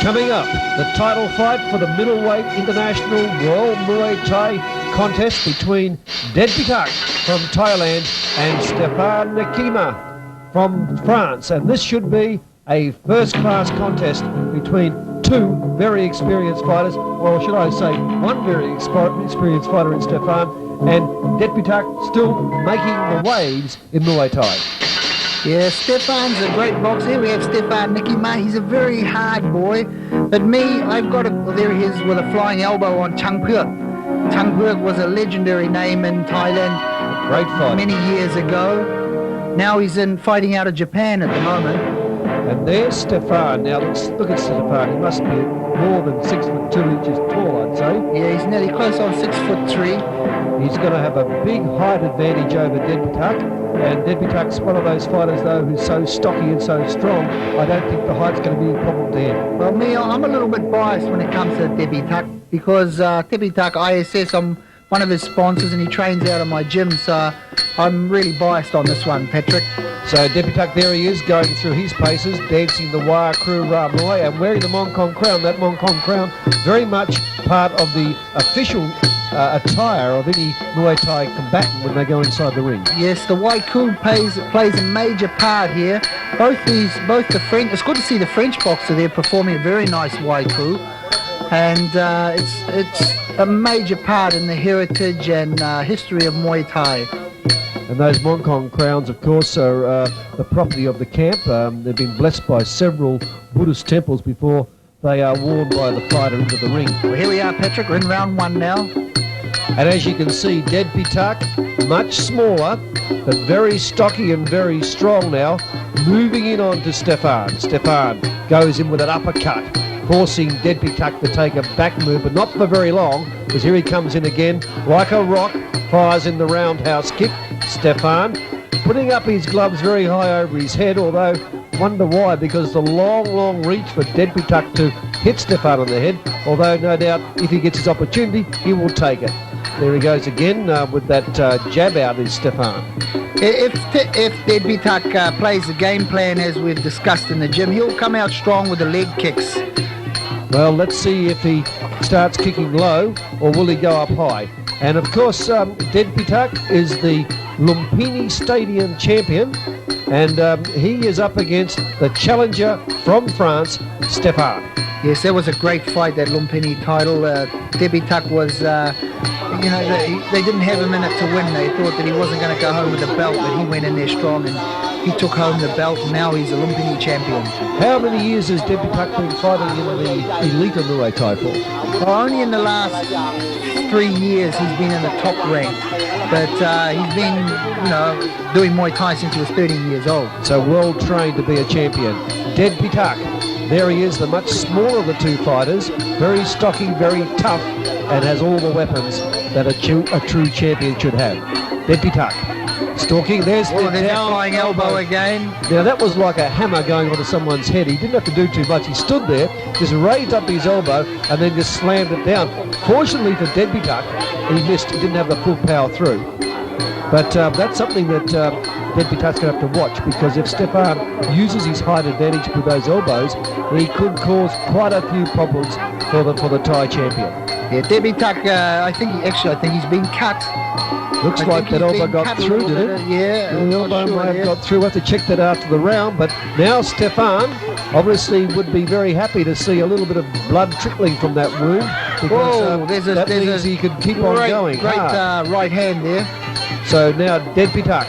Coming up, the title fight for the middleweight international World Muay Thai contest between Dejpitak from Thailand and Stephane Nikiema from France. And this should be a first-class contest between two very experienced fighters, or should I say one very experienced fighter in Stephane, and Dejpitak still making the waves in Muay Thai. Yeah, Stephane's a great boxer. Here we have Stephane Nikiema. He's a very hard boy. But me, I've got there he is with a flying elbow on Thailand. Thailand was a legendary name in Thailand. Great fight. Many years ago. Now he's fighting out of Japan at the moment. And there's Stephane. Now let's look at Stephane. He must be more than 6'2" tall, I'd say. Yeah, he's nearly close on 6'3". He's going to have a big height advantage over Dejpitak. And Dejpitak's one of those fighters, though, who's so stocky and so strong, I don't think the height's going to be a problem to him. Well, me, I'm a little bit biased when it comes to Dejpitak because Dejpitak ISS, I'm one of his sponsors and he trains out of my gym, so I'm really biased on this one, Patrick. So Dejpitak, there he is, going through his paces, dancing the Wah Crew Ra Moi and wearing the Mong Kong crown. That Mong Kong crown, very much part of the official attire of any Muay Thai combatant when they go inside the ring. Yes, the white coup plays a major part here. Both the French. It's good to see the French boxer there performing a very nice white coup, and it's a major part in the heritage and history of Muay Thai. And those Mong Kong crowns, of course, are the property of the camp. They've been blessed by several Buddhist temples before they are worn by the fighter into the ring. Well, here we are, Patrick. We're in round one now. And as you can see, Dejpitak, much smaller, but very stocky and very strong now, moving in onto Stephane. Stephane goes in with an uppercut, forcing Dejpitak to take a back move, but not for very long, because here he comes in again, like a rock, fires in the roundhouse kick. Stephane putting up his gloves very high over his head, although wonder why, because the long reach for Dejpitak to hit Stephane on the head, although no doubt if he gets his opportunity, he will take it. There he goes again with that jab out is Stephane. If Dejpitak plays the game plan as we've discussed in the gym, he'll come out strong with the leg kicks. Well, let's see if he starts kicking low or will he go up high. And of course, Dejpitak is the Lumpini Stadium champion, and he is up against the challenger from France, Stephane. Yes, that was a great fight, that Lumpini title. Dejpitak was, they didn't have him in it to win. They thought that he wasn't going to go home with the belt, but he went in there strong and he took home the belt, and now he's a Lumpini champion. How many years has Dejpitak been fighting in the elite of Muay Thai for? Well, only in the last 3 years he's been in the top rank, but he's been, doing Muay Thai since he was 13 years old. So well trained to be a champion. Dejpitak. There he is, the much smaller of the two fighters, very stocky, very tough, and has all the weapons that a true champion should have. Dejpitak, stalking, there's the down flying elbow again. Now that was like a hammer going onto someone's head. He didn't have to do too much. He stood there, just raised up his elbow, and then just slammed it down. Fortunately for Dejpitak, he missed. He didn't have the full power through. But that's something that Dejpitak's going to have to watch, because if Stephane uses his height advantage with those elbows, he could cause quite a few problems for the Thai champion. Yeah, Dejpitak, I think he's been cut. Looks like that elbow got through, did it? Yeah. The elbow may have got through. We'll have to check that after the round. But now Stephane obviously would be very happy to see a little bit of blood trickling from that wound, because that means he could keep on going. Great right hand there. So now Dejpitak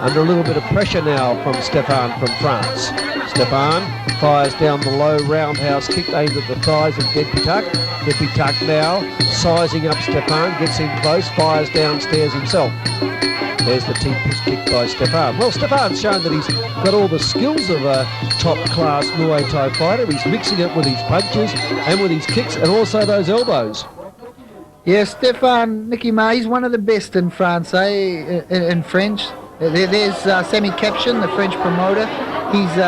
under a little bit of pressure now from Stephane from France. Stephane fires down the low roundhouse kick aimed at the thighs of Dejpitak. Dejpitak now sizing up Stephane, gets in close, fires downstairs himself. There's the push kick by Stephane. Well, Stephane's shown that he's got all the skills of a top-class Muay Thai fighter. He's mixing it with his punches and with his kicks and also those elbows. Yes, Stephane Nikiema, he's one of the best in France, in French. There's Sammy Caption, the French promoter. He's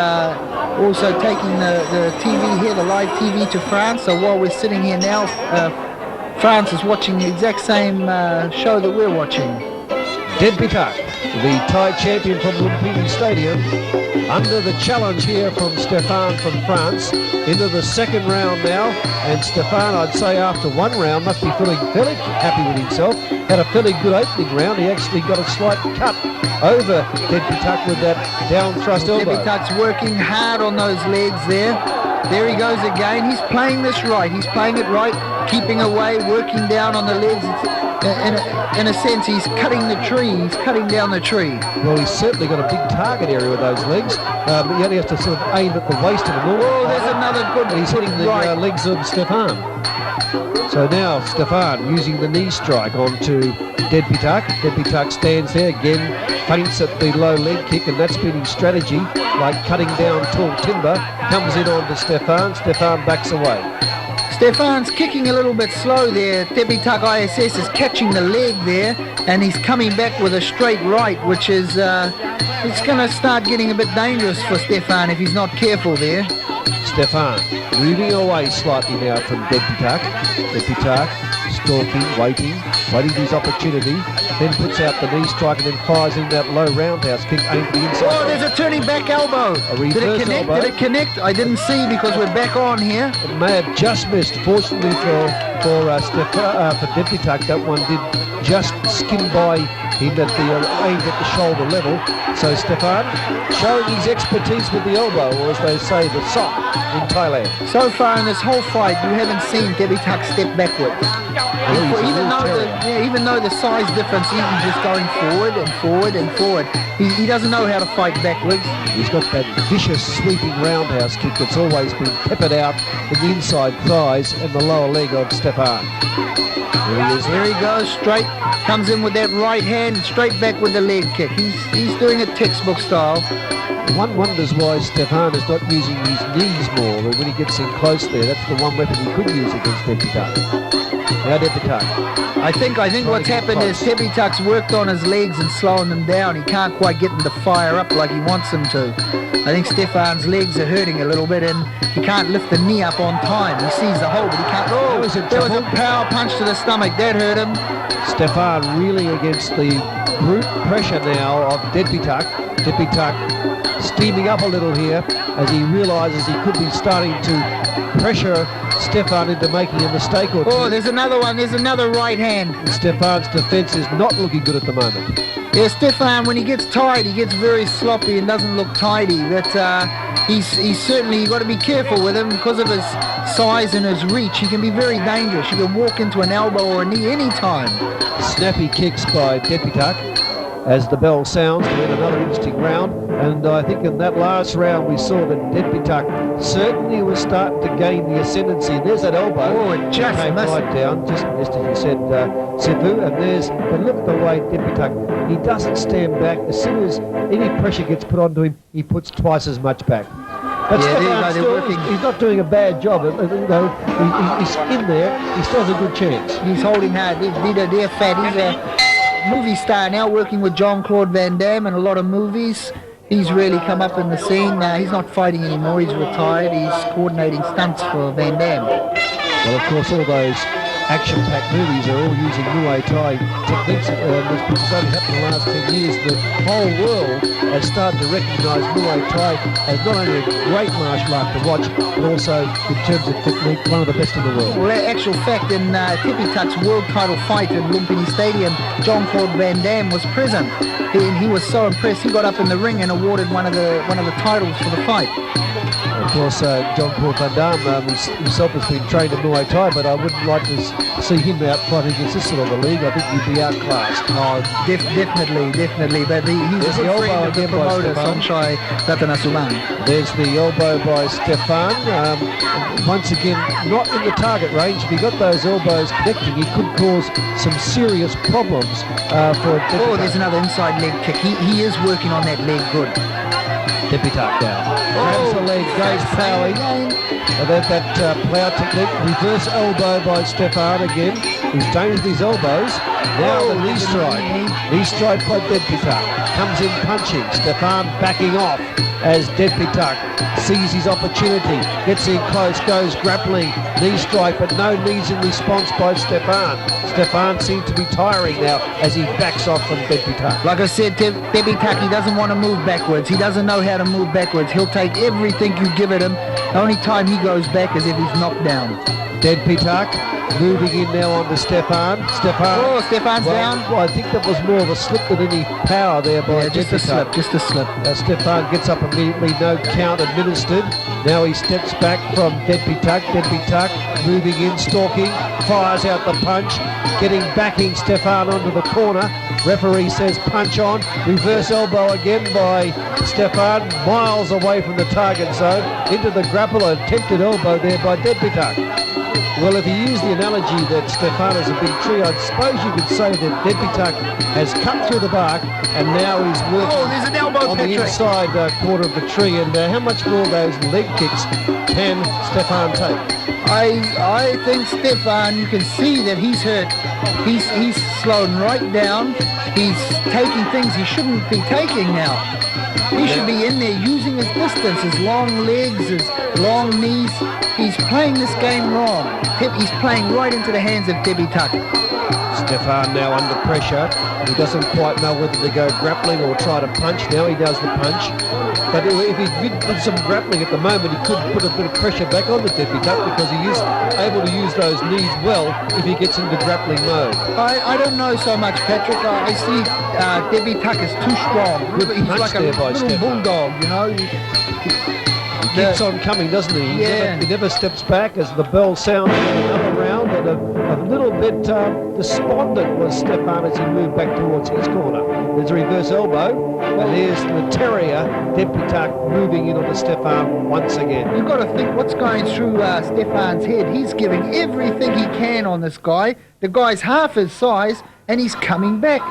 also taking the TV here, the live TV to France. So while we're sitting here now, France is watching the exact same show that we're watching. Dejpitak the Thai champion from Lumpini Stadium, under the challenge here from Stephane from France, into the second round now. And Stephane, I'd say after one round, must be feeling fairly happy with himself. Had a fairly good opening round. He actually got a slight cut over Dejpitak with that down thrust elbow. Dejpitak's working hard on those legs there. There he goes again. He's playing this right. He's playing it right, keeping away, working down on the legs. In a sense, he's cutting the tree. He's cutting down the tree. Well, he's certainly got a big target area with those legs. He only has to sort of aim at the waist of the normal. Oh, there's another good. And he's hitting the legs of Stephane. So now Stephane using the knee strike onto Dejpitak. Dejpitak stands there again, feints at the low leg kick, and that's been his strategy, like cutting down tall timber. Comes in onto Stephane. Stephane backs away. Stephane's kicking a little bit slow there. Dejpitak ISS is catching the leg there, and he's coming back with a straight right, which is it's going to start getting a bit dangerous for Stephane if he's not careful there. Stephane moving away slightly now from Dejpitak. Dejpitak stalking, waiting for his opportunity, then puts out the knee strike and then fires in that low roundhouse kick aimed at the inside. Oh, there's a turning back elbow. Did it connect? Elbow. Did it connect? I didn't see because we're back on here. It may have just missed. Fortunately for Dejpitak, that one did just skim by him at the aimed at the shoulder level. So Stephane showing his expertise with the elbow, or as they say, the sock in Thailand. So far in this whole fight, you haven't seen Dejpitak step backwards. Even though the size difference, he's just going forward and forward and forward. He doesn't know how to fight backwards. He's got that vicious sweeping roundhouse kick that's always been peppered out in the inside thighs and the lower leg of Stephane. There he is. There he goes, straight. Comes in with that right hand, straight back with the leg kick. He's doing it textbook style. One wonders why Stephane is not using his knees more. When he gets in close there, that's the one weapon he could use against Dejpitak. Now Dejpitak. I think what's happened is Dejpitak's worked on his legs and slowing them down. He can't quite get them to fire up like he wants them to. I think Stephane's legs are hurting a little bit and he can't lift the knee up on time. He sees the hole, but he can't. Oh, there was a power punch to the stomach. That hurt him. Stephane reeling against the brute pressure now of Dejpitak. Dejpitak steaming up a little here as he realises he could be starting to pressure Stephane into making a mistake or two. Oh, there's another one. There's another right hand. Stephane's defence is not looking good at the moment. Yeah, Stephane, when he gets tired, he gets very sloppy and doesn't look tidy. But he's certainly, you've got to be careful with him because of his size and his reach. He can be very dangerous. He can walk into an elbow or a knee any time. Snappy kicks by Dejpitak as the bell sounds to end another interesting round. And I think in that last round we saw that Dejpitak certainly was starting to gain the ascendancy. And there's that elbow. Oh, it just came missed. right down, just missed, as you said, Sifu. And look at the way Dejpitak, he doesn't stand back. As soon as any pressure gets put onto him, he puts twice as much back. But Yeah, still, he's not doing a bad job. He's in there. He still has a good chance. He's holding hard. They're fat. He's a movie star now, working with Jean-Claude Van Damme in a lot of movies. He's really come up in the scene. He's not fighting anymore. He's retired. He's coordinating stunts for Van Damme. Well, of course, all those action-packed movies are all using Muay Thai techniques. It's only happened in the last 10 years. The whole world has started to recognise Muay Thai as not only a great martial art to watch, but also, in terms of technique, one of the best in the world. Well, actual fact, in Dejpitak's world title fight in Lumpini Stadium, Jean-Claude Van Damme was present. He was so impressed, he got up in the ring and awarded one of the titles for the fight. Of course, Jean-Claude Van Damme himself has been trained in Muay Thai, but I wouldn't like to see him out fighting against this sort of a league. I think he'd be outclassed. Oh, definitely. But he's a good friend of the promoter, Sonchai Ratanasuman. There's the elbow by Stephane. Once again, not in the target range. If he got those elbows connecting, he could cause some serious problems for Dejpitak. Oh, there's another inside leg kick. He is working on that leg good. Dejpitak now. grabs the leg, goes plowing. And then that plow technique, reverse elbow by Stephane again. He's dangerous with his elbows. Now the knee strike. Knee strike by Dejpitak. Comes in punching. Stephane backing off as Dejpitak sees his opportunity. Gets in close, goes grappling. Knee strike, but no knees in response by Stephane. Stephane seems to be tiring now as he backs off from Dejpitak. Like I said, Dejpitak, he doesn't want to move backwards. He doesn't know how to move backwards. He'll take everything you give it him. The only time he goes back is if he's knocked down. Dejpitak moving in now on to Stephane. Oh, Stephane's down. Well, I think that was more of a slip than any power there by Dejpitak. Just a slip. Stephane gets up immediately, no count administered. Now he steps back from Dejpitak. Dejpitak moving in, stalking, fires out the punch, backing Stephane onto the corner. Referee says punch on. Reverse elbow again by Stephane, miles away from the target zone, into the grappler. Attempted elbow there by Dejpitak. Well, if you use the analogy that Stephane is a big tree, I suppose you could say that Dejpitak has cut through the bark and now he's working there's an elbow, on the inside quarter of the tree. And how much more of those leg kicks can Stephane take? I think Stephane, you can see that he's hurt. He's slowing right down. He's taking things he shouldn't be taking now. He should be in there using his distance, his long legs, his long knees. He's playing this game wrong. He's playing right into the hands of Dejpitak. Stephane now under pressure. He doesn't quite know whether to go grappling or try to punch. Now he does the punch. But if he did some grappling at the moment, he could put a bit of pressure back on the Dejpitak because he is able to use those knees well if he gets into grappling mode. I don't know so much, Patrick. I see Dejpitak is too strong. Good He's punch like a there by little Stephane. bulldog, you know. He keeps on coming, doesn't he? He never steps back as the bell sounds in another round, and a little bit despondent was Stephane as he moved back towards his corner. There's a reverse elbow, and there's the terrier, Dejpitak, moving in onto Stephane once again. You've got to think what's going through Stephane's head. He's giving everything he can on this guy. The guy's half his size, and he's coming back.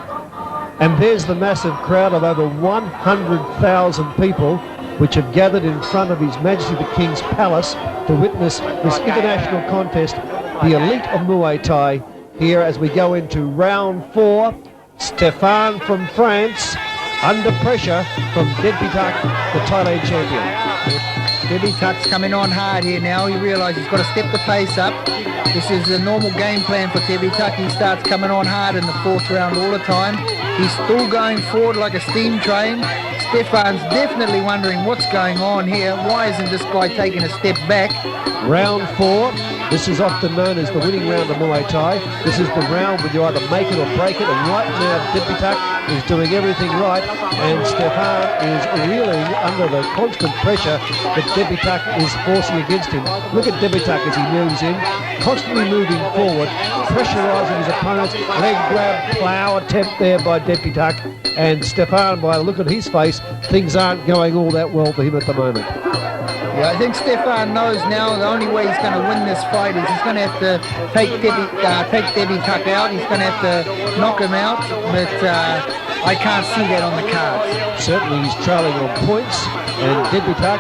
And there's the massive crowd of over 100,000 people which have gathered in front of His Majesty the King's Palace to witness this international contest, the elite of Muay Thai, here as we go into round 4. Stephane from France, under pressure from Dejpitak, the Thailand champion. Dejpitak's coming on hard here now. He realises he's got to step the pace up. This is a normal game plan for Dejpitak. He starts coming on hard in the 4th round all the time. He's still going forward like a steam train. Stephane's definitely wondering what's going on here. Why isn't this guy taking a step back? Round 4. This is often known as the winning round of Muay Thai. This is the round where you either make it or break it, and right now Dejpitak is doing everything right, and Stephane is reeling under the constant pressure that Dejpitak is forcing against him. Look at Dejpitak as he moves in, constantly moving forward, pressurising his opponents. Leg grab, plow attempt there by Dejpitak, and Stephane, by the look at his face, things aren't going all that well for him at the moment. Yeah, I think Stephane knows now the only way he's going to win this fight is he's going to have to take Dejpitak out. He's going to have to knock him out, but I can't see that on the cards. Certainly he's trailing on points, and Dejpitak,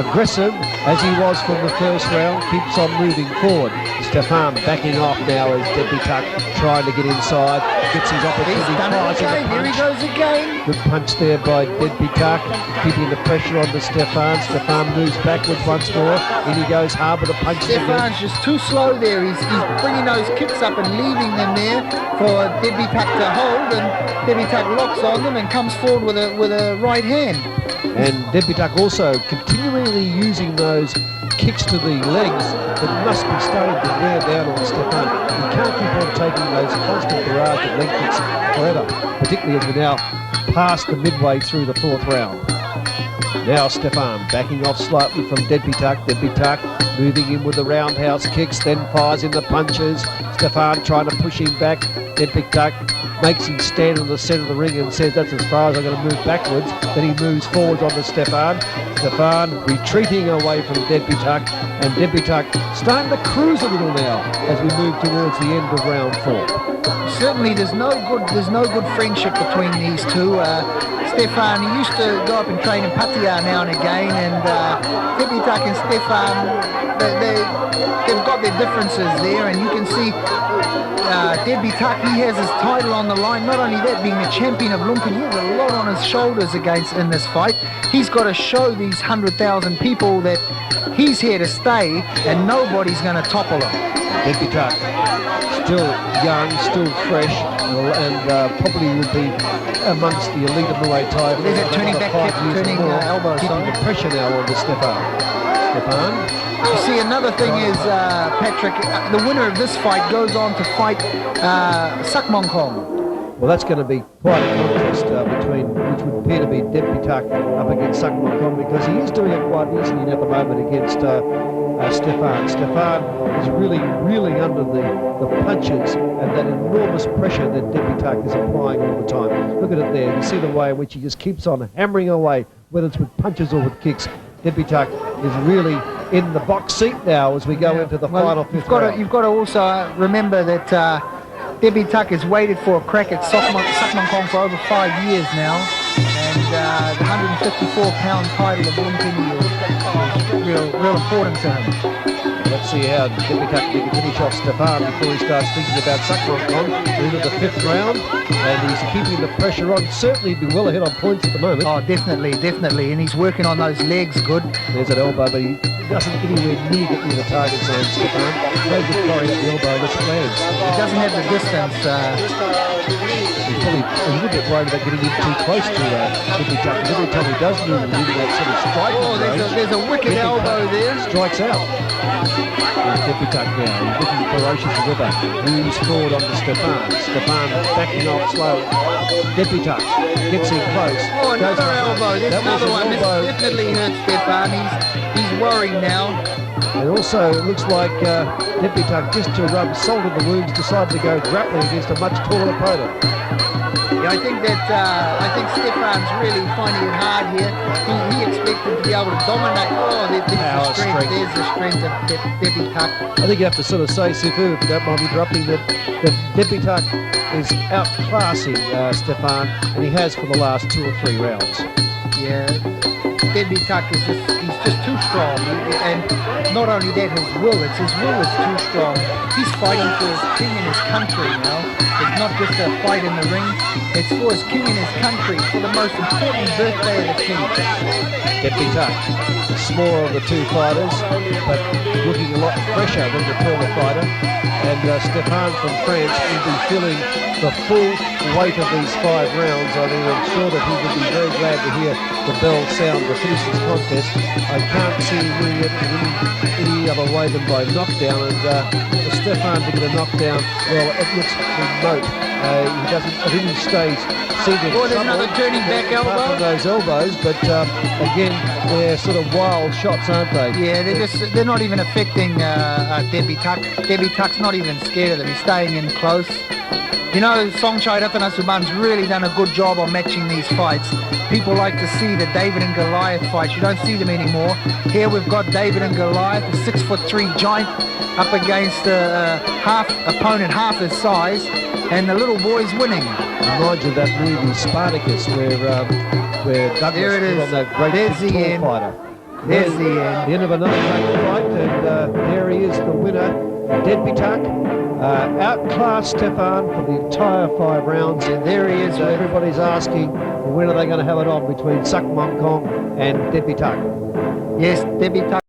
aggressive as he was from the first round, keeps on moving forward. Stephane backing off now as Dejpitak trying to get inside, gets his opportunity. He's done it again. Here he goes again. Good punch there by Dejpitak, keeping the pressure on to Stephane. Stephane moves backwards once more. In he goes, harbour to punch. Stephane's just too slow there. He's bringing those kicks up and leaving them there for Dejpitak to hold, and Dejpitak locks on them and comes forward with a right hand. And Dejpitak also continually using those kicks to the legs that must be starting to wear down on Stephane. You can't keep on taking those constant barrage of leg kicks forever, particularly as we're now past the midway through the 4th round. Now Stephane backing off slightly from Dejpitak. Dejpitak moving in with the roundhouse kicks, then fires in the punches. Stephane trying to push him back. Dejpitak makes him stand in the centre of the ring and says, that's as far as I'm going to move backwards. Then he moves forwards onto Stephane. Stephane retreating away from Dejpitak, and Dejpitak starting to cruise a little now as we move towards the end of round 4. Certainly there's no good friendship between these two. Stephane. He used to go up and train in Pattaya now and again, and Dejpitak and Stephane, they've got their differences there, and you can see Dejpitak, he has his title on the line. Not only that, being the champion of Lumpur, he has a lot on his shoulders in this fight. He's got to show these 100,000 people that he's here to stay, and nobody's going to topple him. Dejpitak, still young, still fresh, and probably will be amongst the elite of Muay Thai. There's a turning back kick, turning elbow. Keeping the pressure now on the Stephane. You see, another thing is, Patrick, the winner of this fight goes on to fight Sakmonkong. Well, that's going to be quite a contest which would appear to be Dejpitak up against Sakmonkong, because he is doing it quite easily at the moment against Stephane. Stephane is really reeling under the punches and that enormous pressure that Dejpitak is applying all the time. Look at it there. You see the way in which he just keeps on hammering away, whether it's with punches or with kicks. Dejpitak is really in the box seat now as we go into the final fifth round. You've got to also remember that Dejpitak has waited for a crack at Sakmonkong for over 5 years now, and the 154-pound title of Lumpur is real important to him. Let's see how Dejpitak can finish off Stephane before he starts thinking about Sakmonkong. Into the fifth round, and he's keeping the pressure on. Certainly be well ahead on points at the moment. Oh, definitely, and he's working on those legs good. There's an elbow, but he doesn't anywhere near get near the target zone, Stephane. Very good carry at the elbow, and it lands. He doesn't have the distance. He's probably a little bit worried about getting in too close to Dejpitak. Every time he does move into that sort of striking range, there's a wicked elbow there. Strikes out. Dejpitak now, he's looking ferocious as ever. Moves forward on to Stephane. Stephane backing off slowly. Dejpitak gets in close. Oh, another elbow. There's another one. This definitely hurts Stephane. He's worrying now. And also, it looks like Dejpitak, just to rub salt in the wounds, decided to go grappling against a much taller opponent. Yeah, I think Stephane's really finding it hard here. He expected to be able to dominate. Oh, there's the strength. There's the strength of Dejpitak. I think you have to sort of say, Sifu, if you don't mind me interrupting, that Dejpitak is outclassing Stephane, and he has for the last 2 or 3 rounds. Yeah, Dejpitak is just too strong, and not only that, his will is too strong. He's fighting for his king and his country now. It's not just a fight in the ring, it's for his king and his country, for the most important birthday of the king. Dejpitak, the smaller of the two fighters, but looking a lot fresher than the taller fighter. And Stephane from France will be feeling the full weight of these 5 rounds. I mean, I'm sure that he would be very glad to hear the bell sound to finish this contest. I can't see him winning it any other way than by knockdown. And for Stephane to get a knockdown, well, it looks remote. He doesn't at any stage seem to there's another turning back elbow. From those elbows, but again, they're sort of wild shots, aren't they? Yeah, they're not even affecting Dejpitak. Dejpitak's not even scared of them. He's staying in close. You know, Songchai Ratanasuban's really done a good job on matching these fights. People like to see the David and Goliath fights. You don't see them anymore. Here we've got David and Goliath, a 6'3" giant up against a opponent half his size, and the little boy's winning. Reminds you of that movie Spartacus, where Douglas put on that great tall fighter. There's the end. The end of another great fight, and there he is, the winner, Dejpitak. Outclassed Stephane for the entire 5 rounds, and there he is. Everybody's asking, when are they going to have it on between Sakmonkong and Dejpitak? Yes, Dejpitak.